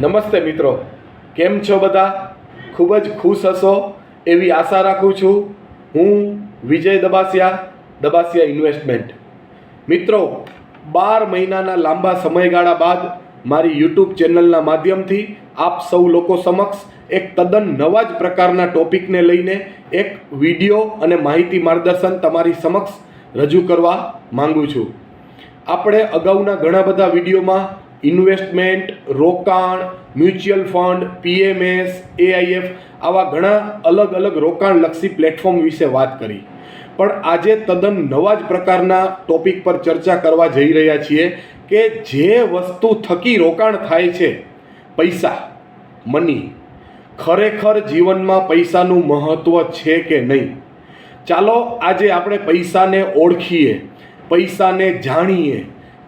નમસ્તે મિત્રો, કેમ છો બધા? ખૂબ જ ખુશ હશો એવી આશા રાખું છું. હું વિજય દબાસિયા ઇન્વેસ્ટમેન્ટ. મિત્રો, 12 મહિનાના લાંબા સમયગાળા બાદ મારી યુટ્યુબ ચેનલના માધ્યમથી આપ સૌ લોકો સમક્ષ એક તદ્દન નવા જ પ્રકારના ટોપિકને લઈને એક વિડીયો અને માહિતી માર્ગદર્શન તમારી સમક્ષ રજૂ કરવા માંગુ છું. આપણે અગાઉના ઘણા બધા વિડીયોમાં ઇન્વેસ્ટમેન્ટ, રોકાણ, મ્યુચ્યુઅલ ફંડ, PMS, AIF આવા ઘણા અલગ અલગ રોકાણલક્ષી પ્લેટફોર્મ વિશે વાત કરી. પણ આજે તદ્દન નવા જ પ્રકારના ટોપિક પર ચર્ચા કરવા જઈ રહ્યા છીએ કે જે વસ્તુ થકી રોકાણ થાય છે, પૈસા, મની, ખરેખર જીવનમાં પૈસાનું મહત્ત્વ છે કે નહીં. ચાલો આજે આપણે પૈસાને ઓળખીએ, પૈસાને જાણીએ.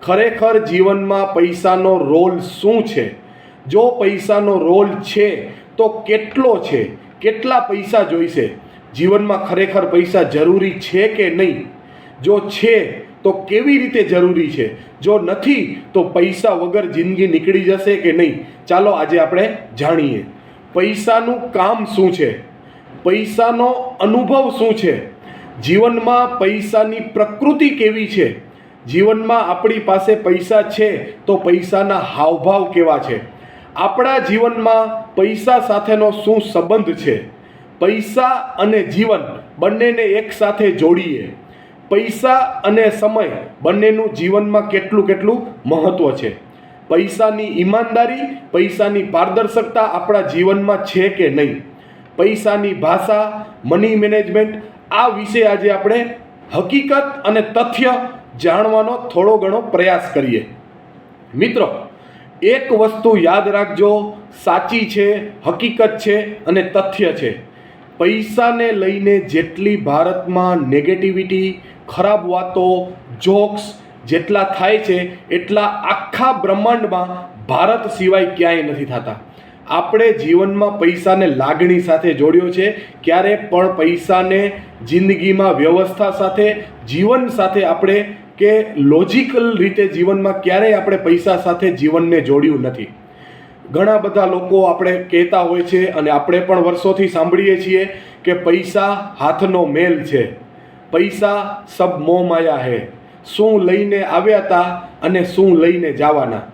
ખરેખર જીવનમાં પૈસાનો રોલ શું છે? જો પૈસાનો રોલ છે તો કેટલો છે? કેટલા પૈસા જોઈશે? જીવનમાં ખરેખર પૈસા જરૂરી છે કે નહીં? જો છે તો કેવી રીતે જરૂરી છે? જો નથી તો પૈસા વગર જિંદગી નીકળી જશે કે નહીં? ચાલો આજે આપણે જાણીએ. પૈસાનું કામ શું છે? પૈસાનો અનુભવ શું છે? જીવનમાં પૈસાની પ્રકૃતિ કેવી છે? જીવનમાં આપણી પાસે પૈસા છે તો પૈસાના હાવભાવ કેવા છે? આપણા જીવનમાં પૈસા સાથેનો શું સંબંધ છે? પૈસા અને જીવન બંનેને એકસાથે જોડીએ. પૈસા અને સમય બંનેનું જીવનમાં કેટલું મહત્ત્વ છે? પૈસાની ઈમાનદારી, પૈસાની પારદર્શકતા આપણા જીવનમાં છે કે નહીં? પૈસાની ભાષા, મની મેનેજમેન્ટ, આ વિશે આજે આપણે હકીકત અને તથ્ય જાણવાનો થોડો ઘણો પ્રયાસ કરીએ. મિત્રો, એક વસ્તુ યાદ રાખજો, સાચી છે, હકીકત છે અને તથ્ય છે. પૈસાને લઈને જેટલી ભારતમાં નેગેટિવિટી, ખરાબ વાતો, જોક્સ જેટલા થાય છે એટલા આખા બ્રહ્માંડમાં ભારત સિવાય ક્યાંય નથી થતા. આપણે જીવનમાં પૈસાને લાગણી સાથે જોડ્યો છે. ક્યારે પણ પૈસાને જિંદગીમાં વ્યવસ્થા સાથે, જીવન સાથે આપણે કે લોજિકલ રીતે જીવનમાં ક્યારેય આપણે પૈસા સાથે જીવનને જોડ્યું નથી. ઘણા બધા લોકો આપણે કહેતા હોય છે અને આપણે પણ વર્ષોથી સાંભળીએ છીએ કે પૈસા હાથનો મેલ છે, પૈસા સબ મોહ માયા હે. શું લઈને આવ્યા હતા અને શું લઈને જવાના.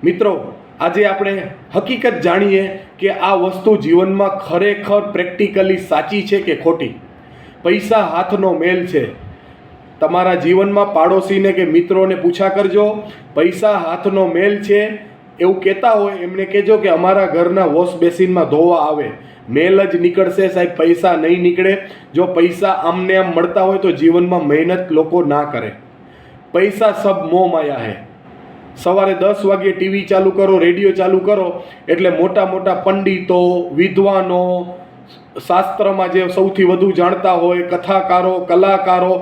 મિત્રો, આજે આપણે હકીકત જાણીએ કે આ વસ્તુ જીવનમાં ખરેખર પ્રેક્ટિકલી સાચી છે કે ખોટી. પૈસા હાથનો મેલ છે. તમારા જીવનમાં પાડોશીને કે મિત્રોને પૂછા કરજો, પૈસા હાથનો મેલ છે એવું કહેતા હોય એમને કહેજો કે અમારા ઘરના વોશ બેસિનમાં ધોવા આવે. મેલ જ નીકળશે સાહેબ, પૈસા નહીં નીકળે. જો પૈસા આમને આમ મળતા હોય તો જીવનમાં મહેનત લોકો ના કરે. પૈસા સબ મોહ માયા હે. સવારે 10 વાગ્યે ટીવી ચાલુ કરો, રેડિયો ચાલુ કરો એટલે મોટા મોટા પંડિતો, વિદ્વાનો, શાસ્ત્રમાં જે સૌથી વધુ જાણતા હોય, કથાકારો, કલાકારો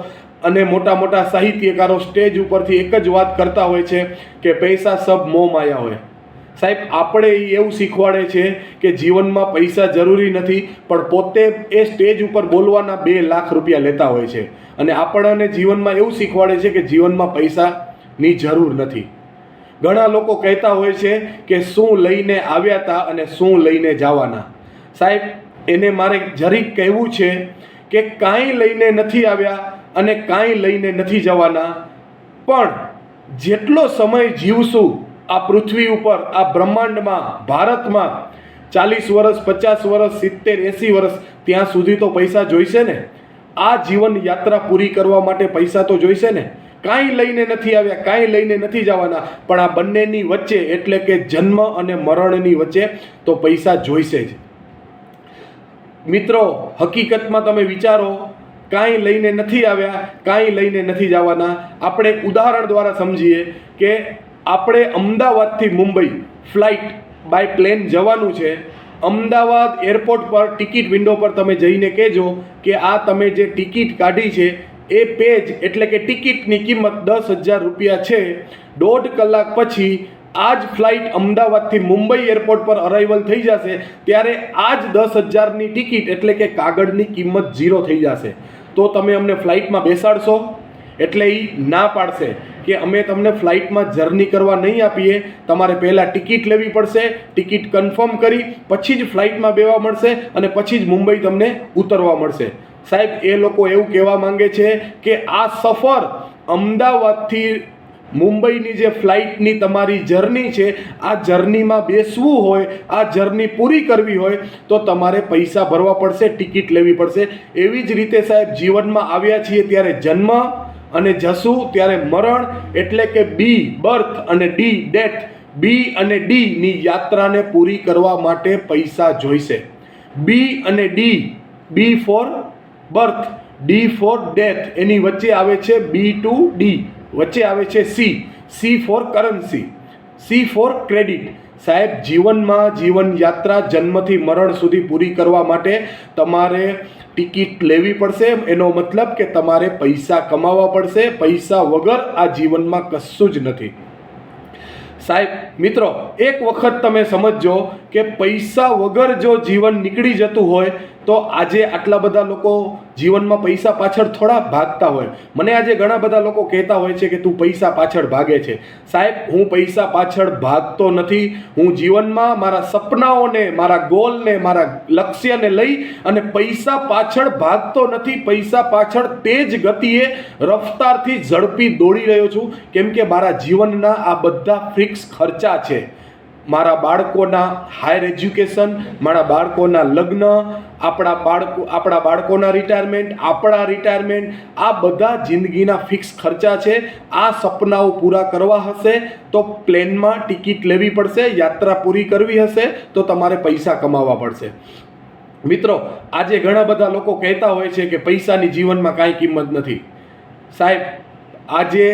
અને મોટા મોટા સાહિત્યકારો સ્ટેજ ઉપરથી એક જ વાત કરતા હોય છે કે પૈસા સબ મોહ માયા હોય. સાહેબ, આપણે એવું શીખવાડે છે કે જીવનમાં પૈસા જરૂરી નથી, પણ પોતે એ સ્ટેજ ઉપર બોલવાના 2 લાખ રૂપિયા લેતા હોય છે અને આપણને જીવનમાં એવું શીખવાડે છે કે જીવનમાં પૈસાની જરૂર નથી. ઘણા લોકો કહેતા હોય છે કે શું લઈને આવ્યા હતા અને શું લઈને જવાના. સાહેબ, એને મારે જરીક કહેવું છે કે કાંઈ લઈને નથી આવ્યા અને કાંઈ લઈને નથી જવાના, પણ જેટલો સમય જીવશું આ પૃથ્વી ઉપર, આ બ્રહ્માંડમાં, ભારતમાં, 40 વર્ષ, 50 વર્ષ, 70, 80 વર્ષ, ત્યાં સુધી તો પૈસા જોઈશે ને. આ જીવન યાત્રા પૂરી કરવા માટે પૈસા તો જોઈશે ને. કાંઈ લઈને નથી આવ્યા, કાંઈ લઈને નથી જવાના, પણ આ બંનેની વચ્ચે એટલે કે જન્મ અને મરણની વચ્ચે તો પૈસા જોઈશે જ. મિત્રો, હકીકતમાં તમે વિચારો, કાંઈ લઈને નથી આવ્યા, કાંઈ લઈને નથી જવાના. આપણે એક ઉદાહરણ દ્વારા સમજીએ કે આપણે અમદાવાદથી મુંબઈ ફ્લાઇટ બાય પ્લેન જવાનું છે. અમદાવાદ એરપોર્ટ પર ટિકિટ વિન્ડો પર તમે જઈને કહેજો કે આ તમે જે ટિકિટ કાઢી છે એ પેજ એટલે કે ટિકિટની કિંમત 10,000 રૂપિયા છે. 1.5 કલાક પછી આ જ ફ્લાઇટ અમદાવાદથી મુંબઈ એરપોર્ટ પર અરાઇવલ થઈ જશે ત્યારે આ જ 10,000ની ટિકિટ એટલે કે કાગળની કિંમત 0 થઈ જશે. તો તમે અમને ફ્લાઇટમાં બેસાડશો? એટલે એ ના પાડશે કે અમે તમને ફ્લાઇટમાં જર્ની કરવા નહીં આપીએ, તમારે પહેલાં ટિકિટ લેવી પડશે, ટિકિટ કન્ફર્મ કરી પછી જ ફ્લાઇટમાં બેવા મળશે અને પછી જ મુંબઈ તમને ઉતરવા મળશે. સાહેબ, એ લોકો એવું કહેવા માંગે છે કે આ સફર અમદાવાદથી મુંબઈની જે ફ્લાઇટની તમારી જર્ની છે, આ જર્નીમાં બેસવું હોય, આ જર્ની પૂરી કરવી હોય તો તમારે પૈસા ભરવા પડશે, ટિકિટ લેવી પડશે. એવી જ રીતે સાહેબ, જીવનમાં આવ્યા છીએ ત્યારે જન્મ અને જશું ત્યારે મરણ, એટલે કે બી બર્થ અને ડી ડેથ, બી અને ડી ની યાત્રાને પૂરી કરવા માટે પૈસા જોઈશે. બી અને D, B for birth, D for death, એની વચ્ચે આવે છે બી ટુ ડી, વચ્ચે આવે છે C for currency, C for credit. સાહેબ, જીવનમાં જીવન યાત્રા જન્મથી મરણ સુધી પૂરી કરવા માટે તમારે ટિકિટ લેવી પડશે. એનો મતલબ કે તમારે પૈસા કમાવા પડશે. પૈસા વગર આ જીવનમાં કશું જ નથી. સાહેબ મિત્રો, એક વખત તમે સમજજો કે પૈસા વગર જો જીવન નીકળી જતું હોય તો આજે આટલા બધા લોકો જીવનમાં પૈસા પાછળ થોડા ભાગતા હોય. મને આજે ઘણા બધા લોકો કહેતા હોય છે કે તું પૈસા પાછળ ભાગે છે. સાહેબ, હું પૈસા પાછળ ભાગતો નથી. હું જીવનમાં મારા સપનાઓને, મારા ગોલને, મારા લક્ષ્યને લઈ અને પૈસા પાછળ ભાગતો નથી. પૈસા પાછળ તેજ ગતિએ, રફતારથી ઝડપી દોડી રહ્યો છું, કેમ કે મારા જીવનના આ બધા ફિક્સ ખર્ચા છે. મારા બાળકોના હાયર એજ્યુકેશન, મારા બાળકોના લગ્ન, આપણા બાળકોના રિટાયરમેન્ટ, આપણા રિટાયરમેન્ટ, આ બધા જિંદગીના ફિક્સ ખર્ચા છે. આ સપનાઓ પૂરા કરવા હશે તો પ્લેનમાં ટિકિટ લેવી પડશે, યાત્રા પૂરી કરવી હશે તો તમારે પૈસા કમાવા પડશે. મિત્રો, આજે ઘણા બધા લોકો કહેતા હોય છે કે પૈસાની જીવનમાં કાંઈ કિંમત નથી. સાહેબ, આજે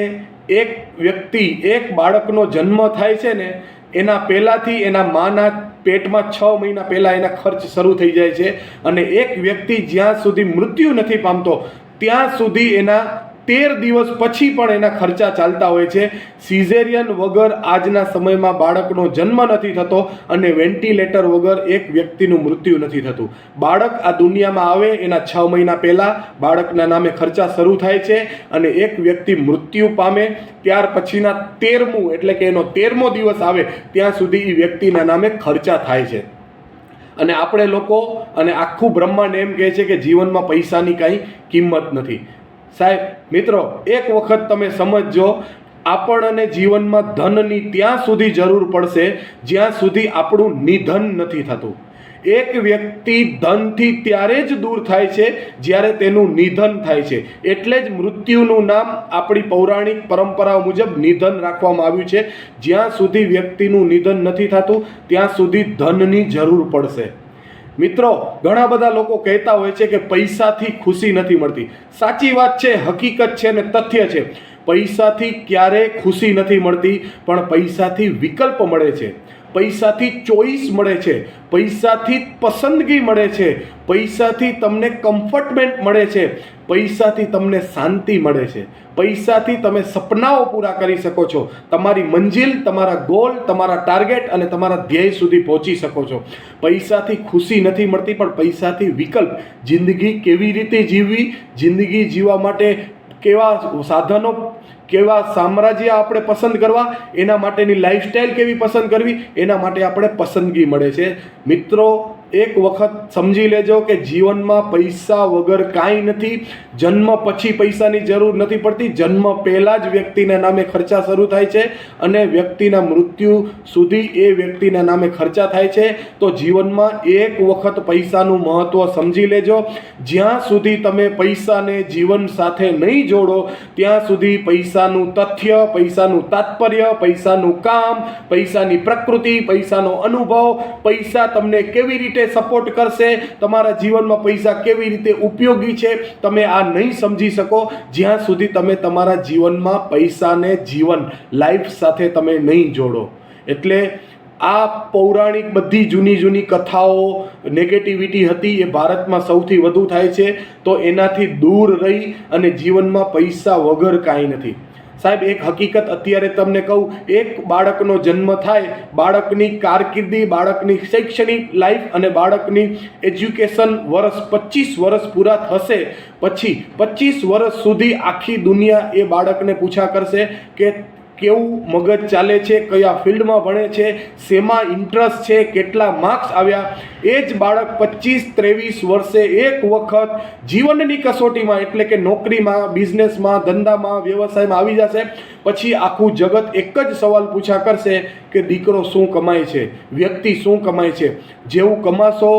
એક વ્યક્તિ, એક બાળકનો જન્મ થાય છે ને, એના પહેલાંથી એના માના પેટમાં 6 મહિના પહેલાં એના ખર્ચ શરૂ થઈ જાય છે અને એક વ્યક્તિ જ્યાં સુધી મૃત્યુ નથી પામતો ત્યાં સુધી એના 13 દિવસ પછી પણ એના ખર્ચા ચાલતા હોય છે. સિઝેરિયન વગર આજના સમયમાં બાળકનો જન્મ નથી થતો અને વેન્ટિલેટર વગર એક વ્યક્તિનું મૃત્યુ નથી થતું. બાળક આ દુનિયામાં આવે એના 6 મહિના પહેલાં બાળકના નામે ખર્ચા શરૂ થાય છે અને એક વ્યક્તિ મૃત્યુ પામે ત્યાર પછીના 13મું, એટલે કે એનો 13મો દિવસ આવે ત્યાં સુધી એ વ્યક્તિના નામે ખર્ચા થાય છે. અને આપણે લોકો અને આખું બ્રહ્માંડ એમ કહે છે કે જીવનમાં પૈસાની કાંઈ કિંમત નથી. સાહેબ મિત્રો, એક વખત તમે સમજજો, આપણને જીવનમાં ધનની ત્યાં સુધી જરૂર પડશે જ્યાં સુધી આપણું નિધન નથી થતું. એક વ્યક્તિ ધનથી ત્યારે જ દૂર થાય છે જ્યારે તેનું નિધન થાય છે. એટલે જ મૃત્યુનું નામ આપણી પૌરાણિક પરંપરાઓ મુજબ નિધન રાખવામાં આવ્યું છે. જ્યાં સુધી વ્યક્તિનું નિધન નથી થતું ત્યાં સુધી ધનની જરૂર પડશે. મિત્રો, ઘણા બધા લોકો કહેતા હોય છે કે પૈસાથી ખુશી નથી મળતી. સાચી વાત છે, હકીકત છે ને તથ્ય છે. પૈસાથી ક્યારેય ખુશી નથી મળતી, પણ પૈસાથી વિકલ્પ મળે છે, પૈસાથી ચોઈસ મળે છે, પૈસાથી પસંદગી મળે છે, પૈસાથી તમને કમ્ફર્ટમેન્ટ મળે છે, પૈસાથી તમને શાંતિ મળે છે, પૈસાથી તમે સપનાઓ પૂરા કરી શકો છો, તમારી મંજિલ, તમારા ગોલ, તમારા ટાર્ગેટ અને તમારા ધ્યેય સુધી પહોંચી શકો છો. પૈસાથી ખુશી નથી મળતી, પણ પૈસાથી વિકલ્પ, જિંદગી કેવી રીતે જીવવી, જિંદગી જીવવા માટે કેવા સાધનો, કેવા સામ્રાજ્ય આપણે પસંદ કરવા, એના માટેની લાઈફસ્ટાઈલ કેવી પસંદ કરવી, એના માટે આપણે પસંદગી મળે છે. મિત્રો, એક વખત સમજી લેજો કે જીવનમાં પૈસા વગર કાંઈ નથી. જન્મ પછી પૈસાની જરૂર નથી પડતી, જન્મ પહેલાં જ વ્યક્તિના નામે ખર્ચા શરૂ થાય છે અને વ્યક્તિના મૃત્યુ સુધી એ વ્યક્તિના નામે ખર્ચા થાય છે. તો જીવનમાં એક વખત પૈસાનું મહત્ત્વ સમજી લેજો. જ્યાં સુધી તમે પૈસાને જીવન સાથે નહીં જોડો ત્યાં સુધી પૈસાનું તથ્ય, પૈસાનું તાત્પર્ય, પૈસાનું કામ, પૈસાની પ્રકૃતિ, પૈસાનો અનુભવ, પૈસા તમને કેવી રીતે સપોર્ટ કરશે, તમારા જીવનમાં પૈસા કેવી રીતે ઉપયોગી છે, તમે આ નહીં સમજી શકો જ્યાં સુધી તમે તમારા જીવનમાં પૈસાને જીવન, લાઈફ સાથે તમે નહીં જોડો. એટલે આ પૌરાણિક બધી જૂની કથાઓ, નેગેટિવિટી હતી એ ભારતમાં સૌથી વધુ થાય છે. તો એનાથી દૂર રહી અને જીવનમાં પૈસા વગર કાંઈ નથી. સાહેબ એક હકીકત અત્યારે તમને કહું, એક બાળકનો જન્મ થાય, બાળકની કારકિર્દી, બાળકની શૈક્ષણિક લાઈફ અને બાળકની એજ્યુકેશન વર્ષ 25 વર્ષ પૂરા થશે પછી 25 વર્ષ સુધી આખી દુનિયા એ બાળકને પૂછા કરશે કે કેવું મગજ ચાલે છે, કયા ફિલ્ડમાં ભણે છે, શેમાં ઇન્ટરેસ્ટ છે, કેટલા માર્ક્સ આવ્યા. એ જ બાળક 25-23 વર્ષે એક વખત જીવનની કસોટીમાં એટલે કે નોકરીમાં, બિઝનેસમાં, ધંધામાં, વ્યવસાયમાં આવી જશે. પછી આખું જગત એક જ સવાલ પૂછા કરશે કે દીકરો શું કમાય છે, વ્યક્તિ શું કમાય છે. જેવું કમાશો,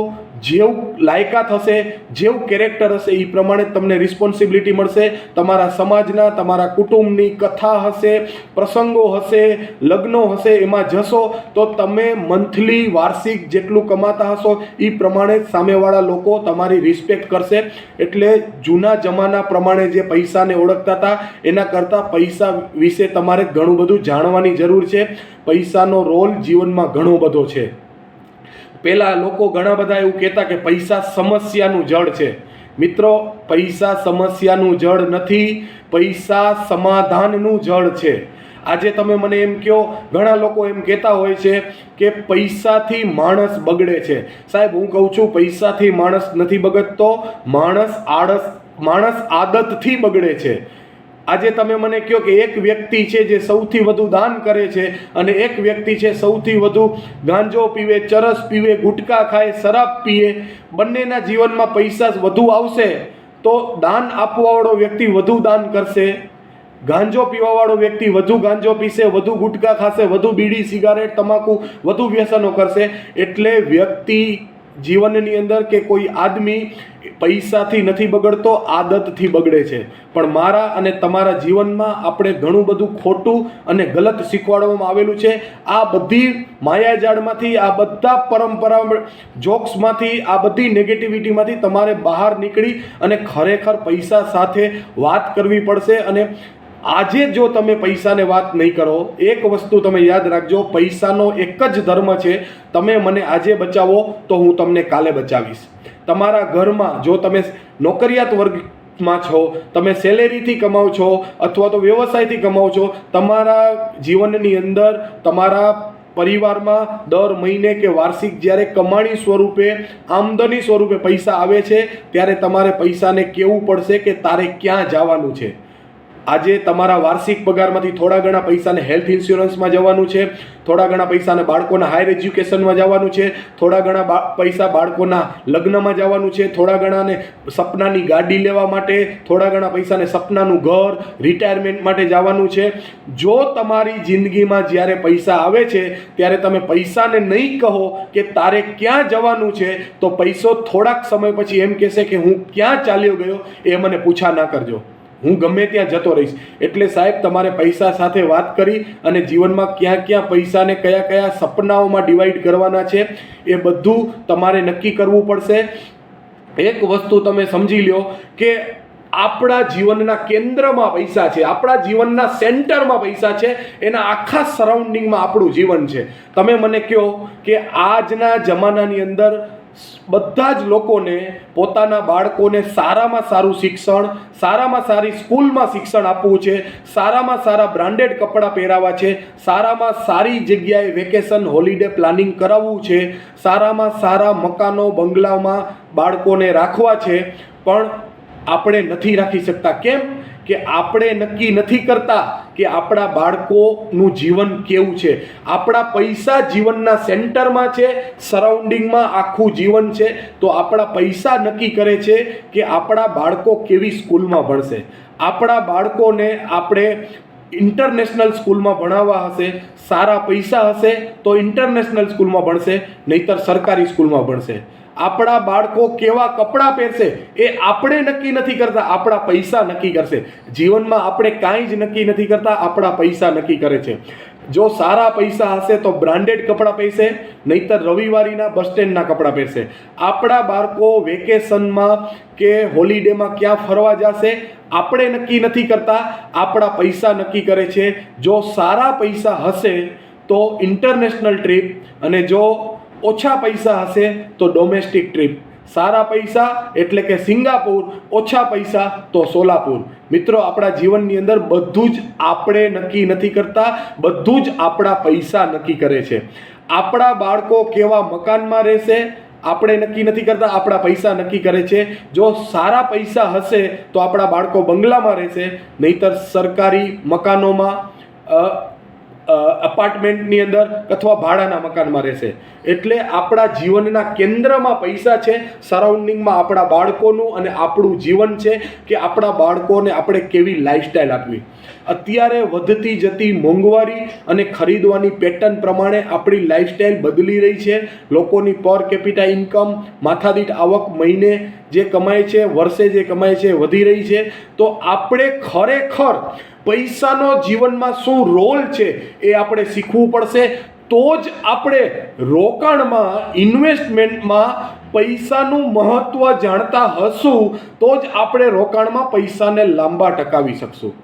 જેવું લાયકાત હશે, જેવું કેરેક્ટર હશે, એ પ્રમાણે તમને રિસ્પોન્સિબિલિટી મળશે. તમારા સમાજના, તમારા કુટુંબની કથા હશે, પ્રસંગો હશે, લગ્નો હશે, એમાં જશો તો તમે મંથલી, વાર્ષિક જેટલું કમાતા હશો એ પ્રમાણે સામેવાળા લોકો તમારી રિસ્પેક્ટ કરશે. એટલે જૂના જમાના પ્રમાણે જે પૈસાને ઓળખતા હતા એના કરતાં પૈસા વિશે તમારે ઘણું બધું જાણવાની જરૂર છે. પૈસાનો રોલ જીવનમાં ઘણો બધો છે. પહેલાં લોકો ઘણા બધા એવું કહેતા કે પૈસા સમસ્યાનું જડ છે. મિત્રો, પૈસા સમસ્યાનું જડ નથી, પૈસા સમાધાનનું જડ છે. આજે તમે મને એમ કહો, ઘણા લોકો એમ કહેતા હોય છે કે પૈસાથી માણસ બગડે છે. સાહેબ હું કહું છું, પૈસાથી માણસ નથી બગડતો, માણસ આદતથી બગડે છે. આજે તમે મને કહો કે એક વ્યક્તિ છે જે સૌથી વધુ દાન કરે છે અને એક વ્યક્તિ છે સૌથી વધુ ગાંજો પીવે, ચરસ પીવે, ગુટખા ખાય, શરાબ પીએ. બંનેના જીવનમાં પૈસા વધુ આવશે તો દાન આપવાવાળો વ્યક્તિ વધુ દાન કરશે, ગાંજો પીવાવાળો વ્યક્તિ વધુ ગાંજો પીશે, વધુ ગુટખા ખાશે, વધુ બીડી, સિગારેટ, તમાકુ, વધુ વ્યસનો કરશે. એટલે વ્યક્તિ જીવનની અંદર કે કોઈ આદમી પૈસાથી નથી બગડતો, આદતથી બગડે છે. પણ મારા અને તમારા જીવનમાં આપણે ઘણું બધું ખોટું અને ગલત શીખવાડવામાં આવેલું છે. આ બધી માયાજાળમાંથી, આ બધા પરંપરા જોક્સમાંથી, આ બધી નેગેટિવિટીમાંથી તમારે બહાર નીકળી અને ખરેખર પૈસા સાથે વાત કરવી પડશે. અને આજે જો તમે પૈસાને વાત નહીં કરો, એક વસ્તુ તમે યાદ રાખજો, પૈસાનો એક જ ધર્મ છે, તમે મને આજે બચાવો તો હું તમને કાલે બચાવીશ. તમારા ઘરમાં જો તમે નોકરિયાત વર્ગમાં છો, તમે સેલેરીથી કમાઓ છો અથવા તો વ્યવસાયથી કમાઓ છો, તમારા જીવનની અંદર, તમારા પરિવારમાં દર મહિને કે વાર્ષિક જ્યારે કમાણી સ્વરૂપે, આમદની સ્વરૂપે પૈસા આવે છે, ત્યારે તમારે પૈસાને કહેવું પડશે કે તારે ક્યાં જવાનું છે. આજે તમારા વાર્ષિક પગારમાંથી થોડા ઘણા પૈસાને હેલ્થ ઇન્સ્યોરન્સમાં જવાનું છે, થોડા ઘણા પૈસાને બાળકોના હાયર એજ્યુકેશનમાં જવાનું છે, થોડા ઘણા પૈસા બાળકોના લગ્નમાં જવાનું છે, થોડા ઘણાને સપનાની ગાડી લેવા માટે, થોડા ઘણા પૈસાને સપનાનું ઘર, રિટાયરમેન્ટ માટે જવાનું છે. જો તમારી જિંદગીમાં જ્યારે પૈસા આવે છે ત્યારે તમે પૈસાને નહીં કહો કે તારે ક્યાં જવાનું છે, તો પૈસો થોડાક સમય પછી એમ કહેશે કે હું ક્યાં ચાલ્યો ગયો એ મને પૂછા ના કરજો, હું ગમે ત્યાં જતો રહીશ. એટલે સાહેબ, તમારે પૈસા સાથે વાત કરી અને જીવનમાં ક્યાં ક્યાં પૈસાને કયા કયા સપનાઓમાં ડિવાઈડ કરવાના છે એ બધું તમારે નક્કી કરવું પડશે. એક વસ્તુ તમે સમજી લો કે આપણા જીવનના કેન્દ્રમાં પૈસા છે, આપણા જીવનના સેન્ટરમાં પૈસા છે, એના આખા સરાઉન્ડિંગમાં આપણું જીવન છે. તમે મને કહો કે આજના જમાનાની અંદર બધા જ લોકોને પોતાના બાળકોને સારામાં સારું શિક્ષણ, સારામાં સારી સ્કૂલમાં શિક્ષણ આપવું છે, સારામાં સારા બ્રાન્ડેડ કપડાં પહેરાવવા છે, સારામાં સારી જગ્યાએ વેકેશન, હોલિડે પ્લાનિંગ કરાવવું છે, સારામાં સારા મકાનો, બંગલામાં બાળકોને રાખવા છે. પણ આપણે નથી રાખી શકતા. કેમ કે આપણે નક્કી નથી કરતા કે આપણા બાળકોનું જીવન કેવું છે. આપણા પૈસા જીવનના સેન્ટરમાં છે, સરાઉન્ડિંગમાં આખું જીવન છે. તો આપણા પૈસા નક્કી કરે છે કે આપણા બાળકો કેવી સ્કૂલમાં ભણશે. આપણા બાળકોને આપણે ઇન્ટરનેશનલ સ્કૂલમાં ભણાવવા હશે, સારા પૈસા હશે તો ઇન્ટરનેશનલ સ્કૂલમાં ભણશે, નહીતર સરકારી સ્કૂલમાં ભણશે. આપણા બાળકો કેવા કપડાં પહેરશે એ આપણે નક્કી નથી કરતા, આપણા પૈસા નક્કી કરશે. જીવનમાં આપણે કાંઈ જ નક્કી નથી કરતા, આપણા પૈસા નક્કી કરે છે. જો સારા પૈસા હશે તો બ્રાન્ડેડ કપડાં પહેરશે, નહીતર રવિવારીના બસ સ્ટેન્ડના કપડાં પહેરશે. આપણા બાળકો વેકેશનમાં કે હોલિડેમાં ક્યાં ફરવા જશે આપણે નક્કી નથી કરતા, આપણા પૈસા નક્કી કરે છે. જો સારા પૈસા હશે તો ઇન્ટરનેશનલ ટ્રીપ, અને જો ઓછા પૈસા હશે તો ડોમેસ્ટિક ટ્રીપ. સારા પૈસા એટલે કે સિંગાપુર, ઓછા પૈસા તો સોલાપુર. મિત્રો, આપણા જીવનની અંદર બધું જ આપણે નક્કી નથી કરતા, બધું જ આપણા પૈસા નક્કી કરે છે. આપણા બાળકો કેવા મકાનમાં રહેશે આપણે નક્કી નથી કરતા, આપણા પૈસા નક્કી કરે છે. જો સારા પૈસા હશે તો આપણા બાળકો બંગલામાં રહેશે, નહીતર સરકારી મકાનોમાં, અપાર્ટમેન્ટની અંદર અથવા ભાડાના મકાનમાં રહેશે. એટલે આપણા જીવનના કેન્દ્રમાં પૈસા છે, સરાઉન્ડિંગમાં આપણા બાળકોનું અને આપણું જીવન છે કે આપણા બાળકોને આપણે કેવી લાઈફસ્ટાઈલ આપવી. અત્યારે વધતી જતી મોંઘવારી અને ખરીદવાની પેટર્ન પ્રમાણે આપણી લાઈફસ્ટાઈલ બદલી રહી છે. લોકોની પર કેપિટા ઇન્કમ, માથાદીઠ આવક મહિને જે કમાય છે, વર્ષે જે કમાય છે વધી રહી છે. તો આપણે ખરેખર પૈસાનો જીવનમાં શું રોલ છે એ આપણે શીખવું પડશે. તો જ આપણે રોકાણમાં, ઇન્વેસ્ટમેન્ટમાં પૈસાનું મહત્વ જાણતા હશું, તો જ આપણે રોકાણમાં પૈસાને લાંબા ટકાવી શકશું.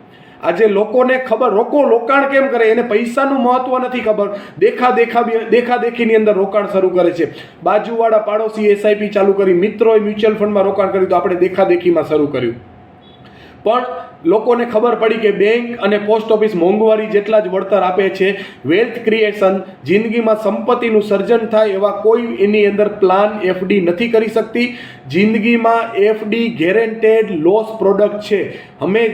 આજે લોકોને ખબર, રોકાણ કેમ કરે, એને પૈસાનું મહત્વ નથી ખબર. દેખાદેખીની અંદર રોકાણ શરૂ કરે છે. બાજુવાળા પાડોશી એસઆઈપી ચાલુ કરી, મિત્રોએ મ્યુચ્યુઅલ ફંડમાં રોકાણ કર્યું, તો આપણે દેખાદેખીમાં શરૂ કર્યું. પણ લોકોને ખબર પડી કે બેંક અને પોસ્ટ ઓફિસ મોંઘવારી જેટલા જ વળતર આપે છે. વેલ્થ ક્રિએશન, જિંદગીમાં સંપત્તિનું સર્જન થાય એવા કોઈ એની અંદર પ્લાન એફડી નથી કરી શકતી. જિંદગીમાં એફડી ગેરેન્ટેડ લોસ પ્રોડક્ટ છે. અમે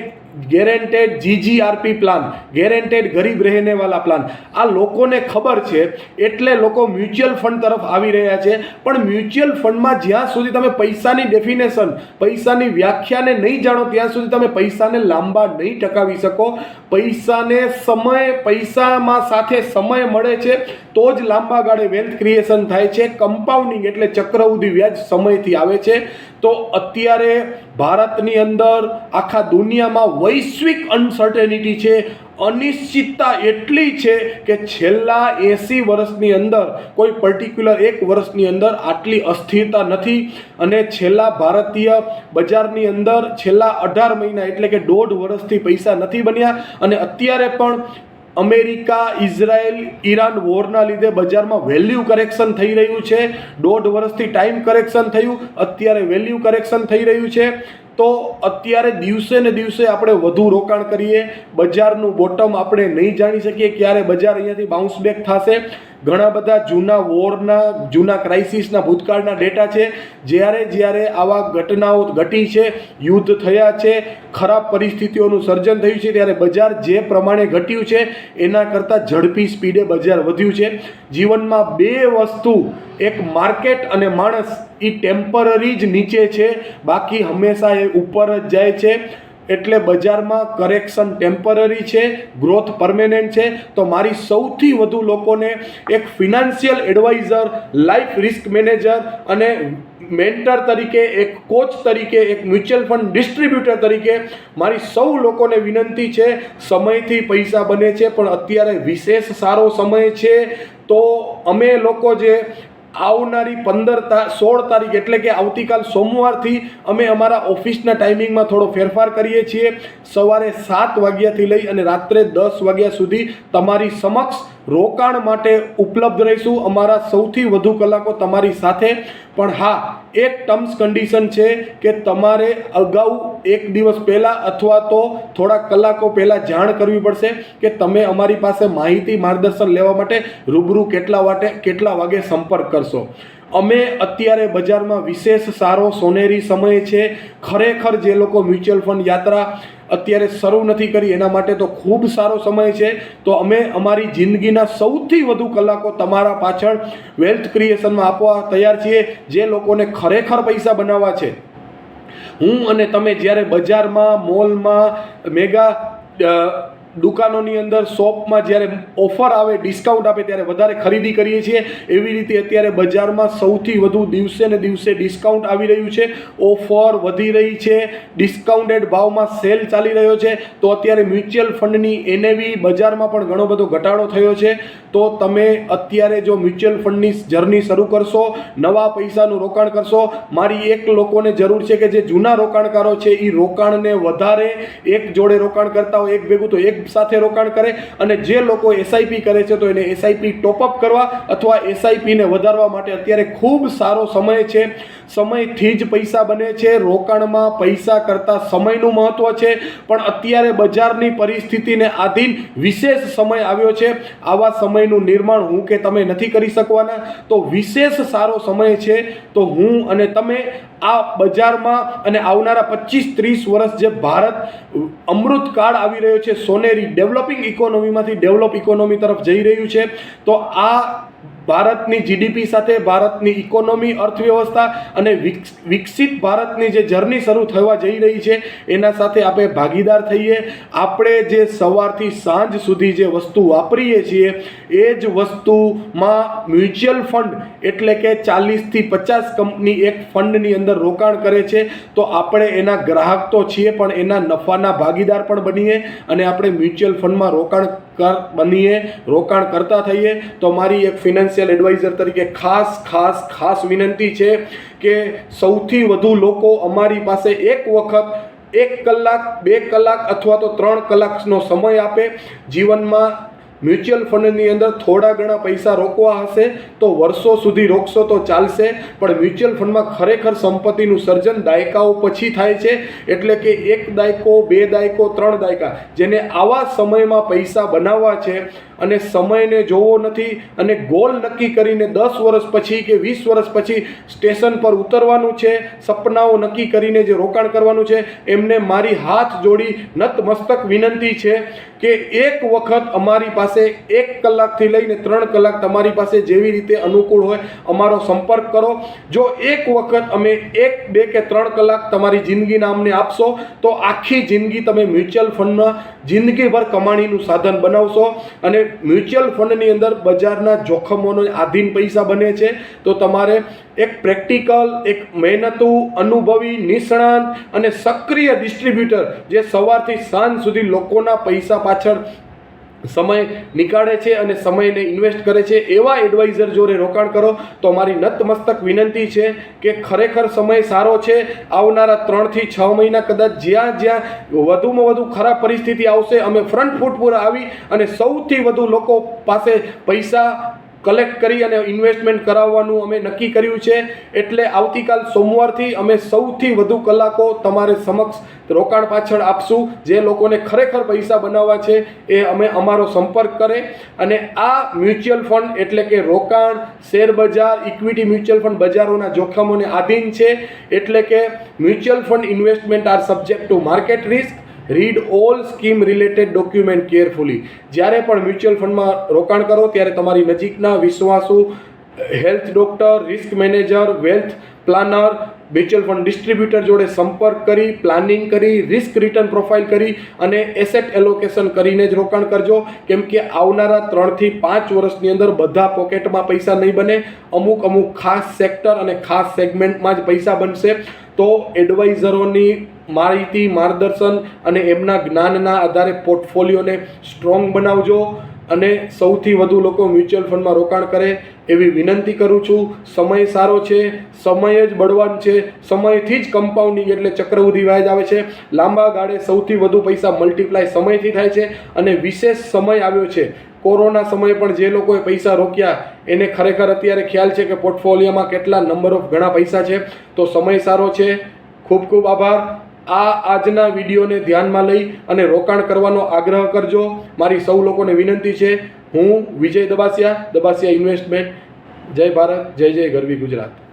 ગેરેન્ટેડ જીજીઆરપી પ્લાન, ગેરેન્ટેડ ગરીબ રહેને વાલા પ્લાન, આ લોકોને ખબર છે એટલે લોકો મ્યુચ્યુઅલ ફંડ તરફ આવી રહ્યા છે. પણ મ્યુચ્યુઅલ ફંડમાં જ્યાં સુધી તમે પૈસાની ડેફિનેશન, પૈસાની વ્યાખ્યાને નહીં જાણો ત્યાં સુધી તમે પૈસાને લાંબા નહીં ટકાવી શકો. પૈસાને પૈસામાં સાથે સમય મળે છે તો જ લાંબા ગાળે વેલ્થ ક્રિએશન થાય છે. કમ્પાઉન્ડિંગ એટલે ચક્રવૃદ્ધિ વ્યાજ સમયથી આવે છે. તો અત્યારે ભારતની અંદર, આખા દુનિયામાં વૈશ્વિક અનસર્ટેનિટી છે, અનિશ્ચિતતા એટલી છે કે છેલ્લા 80 વર્ષની અંદર, કોઈ પર્ટિક્યુલર એક વર્ષની અંદર આટલી અસ્થિરતા નથી. અને છેલ્લા ભારતીય બજારની અંદર છેલ્લા 18 મહિના એટલે કે 1.5 વર્ષથી પૈસા નથી બન્યા. અને અત્યારે પણ અમેરિકા, ઇઝરાયલ, ઈરાન વોરના લીધે બજારમાં વેલ્યુ કરેક્શન થઈ રહ્યું છે. 1.5 વર્ષથી ટાઈમ કરેક્શન થયું, અત્યારે વેલ્યુ કરેક્શન થઈ રહ્યું છે. તો અત્યારે દિવસે ને દિવસે આપણે વધુ રોકાણ કરીએ. બજારનું બોટમ આપણે નહીં જાણી શકીએ ક્યારે બજાર અહીંયાથી બાઉન્સ બેક થશે. ઘણા બધા જૂના વોરના, જૂના ક્રાઇસિસના ભૂતકાળના ડેટા છે. જ્યારે આવા ઘટનાઓ ઘટી છે, યુદ્ધ થયા છે, ખરાબ પરિસ્થિતિઓનું સર્જન થયું છે, ત્યારે બજાર જે પ્રમાણે ઘટ્યું છે એના કરતાં ઝડપી સ્પીડે બજાર વધ્યું છે. જીવનમાં બે વસ્તુ, એક માર્કેટ અને માણસ, એ ટેમ્પરરી જ નીચે છે, બાકી હંમેશા એ ઉપર જ જાય છે. એટલે બજારમાં કરેક્શન ટેમ્પરરી છે, ગ્રોથ પરમેનન્ટ છે. તો મારી સૌથી વધુ લોકોને એક financial adviser, life risk manager અને મેન્ટર તરીકે, એક કોચ તરીકે, એક મ્યુચ્યુઅલ ફંડ ડિસ્ટ્રીબ્યુટર તરીકે મારી સૌ લોકોને વિનંતી છે. સમયથી પૈસા બને છે, પણ અત્યારે વિશેષ સારો સમય છે. તો અમે લોકો જે આવનારી 16 તારીખ એટલે કે આવતીકાલ સોમવારથી અમે અમારા ઓફિસના ટાઈમિંગમાં થોડો ફેરફાર કરીએ છીએ. સવારે 7 વાગ્યાથી લઈ અને રાત્રે 10 વાગ્યા સુધી તમારી સમક્ષ રોકાણ માટે ઉપલબ્ધ રહીશું. અમારા સૌથી વધુ કલાકો તમારી સાથે. પણ હા, એક ટર્મ્સ કન્ડિશન છે કે તમારે અગાઉ એક દિવસ પહેલાં અથવા તો થોડા કલાકો પહેલાં જાણ કરવી પડશે કે તમે અમારી પાસે માહિતી, માર્ગદર્શન લેવા માટે રૂબરૂ કેટલા વાગે સંપર્ક કરશો. અમે અત્યારે બજારમાં વિશેષ સારો સોનેરી સમય છે. ખરેખર જે લોકો મ્યુચ્યુઅલ ફંડ યાત્રા અત્યારે શરૂ નથી કરી એના માટે તો ખૂબ સારો સમય છે. તો અમે અમારી જિંદગીના સૌથી વધુ કલાકો તમારા પાછળ વેલ્થ ક્રિએશનમાં આપવા તૈયાર છીએ. જે લોકોને ખરેખર પૈસા બનાવવા છે, હું અને તમે જ્યારે બજારમાં, મોલમાં, મેગા દુકાનોની અંદર, શોપમાં જ્યારે ઓફર આવે, ડિસ્કાઉન્ટ આપે ત્યારે વધારે ખરીદી કરીએ છીએ. એવી રીતે અત્યારે બજારમાં સૌથી વધુ દિવસે ને દિવસે ડિસ્કાઉન્ટ આવી રહ્યું છે, ઓફર વધી રહી છે, ડિસ્કાઉન્ટેડ ભાવમાં સેલ ચાલી રહ્યો છે. તો અત્યારે મ્યુચ્યુઅલ ફંડની NAV બજારમાં પણ ઘણો બધો ઘટાડો થયો છે. તો તમે અત્યારે જો મ્યુચ્યુઅલ ફંડની જર્ની શરૂ કરશો, નવા પૈસાનું રોકાણ કરશો, મારી એક લોકોને જરૂર છે કે જે જૂના રોકાણકારો છે એ રોકાણને વધારે એક જોડે રોકાણ કરતા હોય, એક ભેગું તો એક ટીપ સાથે રોકાણ કરે, અને જે લોકો એસઆઈપી કરે છે તો એને એસઆઈપી ટોપઅપ કરવા અથવા એસઆઈપીને વધારવા માટે અત્યારે ખૂબ સારો સમય છે. સમયથી જ પૈસા બને છે. રોકાણમાં પૈસા કરતાં સમયનું મહત્વ છે, પણ અત્યારે બજારની પરિસ્થિતિને આધીન વિશેષ સમય આવ્યો છે. આવા સમયનું નિર્માણ હું કે તમે નથી કરી શકવાના, તો વિશેષ સારો સમય છે. તો હું અને તમે આ બજારમાં અને આવનારા 25-30 વર્ષ જે ભારત અમૃતકાળ આવી રહ્યો છે, સોનેરી ડેવલપિંગ ઇકોનોમીમાંથી ડેવલપ ઇકોનોમી તરફ જઈ રહ્યું છે, તો આ ભારતની જીડીપી સાથે ભારતની ઇકોનોમી, અર્થવ્યવસ્થા અને વિકસિત ભારતની જે જર્ની શરૂ થવા જઈ રહી છે એના સાથે આપણે ભાગીદાર થઈએ. આપણે જે સવારથી સાંજ સુધી જે વસ્તુ વાપરીએ છીએ એ જ વસ્તુમાં મ્યુચ્યુઅલ ફંડ એટલે કે 40-50 કંપની એક ફંડની અંદર રોકાણ કરે છે, તો આપણે એના ગ્રાહક તો છીએ પણ એના નફાના ભાગીદાર પણ બનીએ અને આપણે મ્યુચ્યુઅલ ફંડમાં રોકાણ કરતા થઈએ. તો મારી એક ફિનાન્શિયલ એડવાઇઝર તરીકે ખાસ વિનંતી છે કે સૌથી વધુ લોકો અમારી પાસે એક વખત 1 કલાક 2 કલાક અથવા તો 3 કલાકનો સમય આપે. જીવનમાં મ્યુચ્યુઅલ ફંડની અંદર થોડા ઘણા પૈસા રોકવા હશે તો વર્ષો સુધી રોકશો તો ચાલશે, પણ મ્યુચ્યુઅલ ફંડમાં ખરેખર સંપત્તિનું સર્જન દાયકાઓ પછી થાય છે. એટલે કે 1 દાયકો 2 દાયકો 3 દાયકા, જેને આવા સમયમાં પૈસા બનાવવા છે અને સમયને જોવો નથી અને ગોલ નક્કી કરીને 10 વર્ષ પછી કે 20 વર્ષ પછી સ્ટેશન પર ઉતરવાનું છે, સપનાઓ નક્કી કરીને જે રોકાણ કરવાનું છે, એમને મારી હાથ જોડી નતમસ્તક વિનંતી છે કે એક વખત અમારી પાસે 1 કલાકથી લઈને 3 કલાક તમારી પાસે જેવી રીતે અનુકૂળ હોય અમારો સંપર્ક કરો. જો એક વખત અમે 1, 2 કે 3 કલાક તમારી જિંદગીના અમને આપશો તો આખી જિંદગી તમે મ્યુચ્યુઅલ ફંડમાં જિંદગીભર કમાણીનું સાધન બનાવશો. અને મ્યુચ્યુઅલ ફંડની અંદર બજારના જોખમોનો આધીન પૈસા બને છે, તો તમારે એક પ્રેક્ટિકલ, એક મહેનતુ, અનુભવી, નિષ્ણાંત અને સક્રિય ડિસ્ટ્રીબ્યુટર જે સવારથી સાંજ સુધી લોકોના પૈસા પાછળ સમય નીકાળે છે અને સમયને ઇન્વેસ્ટ કરે છે, એવા એડવાઇઝર જોડે રોકાણ કરો. તો મારી નતમસ્તક વિનંતી છે કે ખરેખર સમય સારો છે. આવનારા 3 થી 6 મહિના કદાચ જ્યાં વધુમાં વધુ ખરાબ પરિસ્થિતિ આવશે, અમે ફ્રન્ટ ફૂટ પર આવી અને સૌથી વધુ લોકો પાસે પૈસા કલેક્ટ કરી અને ઇન્વેસ્ટમેન્ટ કરાવવાનું અમે નક્કી કર્યું છે. એટલે આવતીકાલ સોમવારથી અમે સૌથી વધુ કલાકો તમારે સમક્ષ રોકાણ પાછળ આપશું. જે લોકોને ખરેખર પૈસા બનાવવા છે એ અમે અમારો સંપર્ક કરે. અને આ મ્યુચ્યુઅલ ફંડ એટલે કે રોકાણ, શેર બજાર, ઇક્વિટી મ્યુચ્યુઅલ ફંડ બજારોના જોખમોને આધીન છે. એટલે કે mutual fund investment R subject to market risk. Read all scheme related document carefully. જ્યારે પણ મ્યુચ્યુઅલ ફંડમાં રોકાણ કરો ત્યારે તમારી નજીકના વિશ્વાસુ health doctor, risk manager, wealth planner, mutual fund distributor જોડે સંપર્ક કરી, પ્લાનિંગ કરી, રિસ્ક રિટર્ન પ્રોફાઇલ કરી અને એસેટ એલોકેશન કરીને જ રોકાણ કરજો. કેમ કે આવનારા 3 થી 5 વર્ષની અંદર બધા પોકેટમાં પૈસા નહીં બને, અમુક ખાસ સેક્ટર અને ખાસ સેગમેન્ટમાં જ પૈસા બનશે. તો એડવાઇઝરોની માહિતી, માર્ગદર્શન અને એમના જ્ઞાનના આધારે પોર્ટફોલિયોને સ્ટ્રોંગ બનાવજો અને સૌથી વધુ લોકો મ્યુચ્યુઅલ ફંડમાં રોકાણ કરે એવી વિનંતી કરું છું. સમય સારો છે, સમય જ બળવાન છે. સમયથી જ કમ્પાઉન્ડિંગ એટલે ચક્રવૃદ્ધિ વ્યાજ આવે છે. લાંબા ગાળે સૌથી વધુ પૈસા મલ્ટીપ્લાય સમયથી થાય છે અને વિશેષ સમય આવ્યો છે. કોરોના સમયે પણ જે લોકોએ પૈસા રોક્યા એને ખરેખર અત્યારે ખ્યાલ છે કે પોર્ટફોલિયોમાં કેટલા ઘણા પૈસા છે. તો સમય સારો છે. ખૂબ આભાર. આજના વિડીયોને ધ્યાનમાં લઈ અને રોકાણ કરવાનો આગ્રહ કરજો. મારી સૌ લોકોને વિનંતી છે. હું વિજય દબાસિયા, દબાસિયા ઇન્વેસ્ટમેન્ટ. જય ભારત, જય ગરવી ગુજરાત.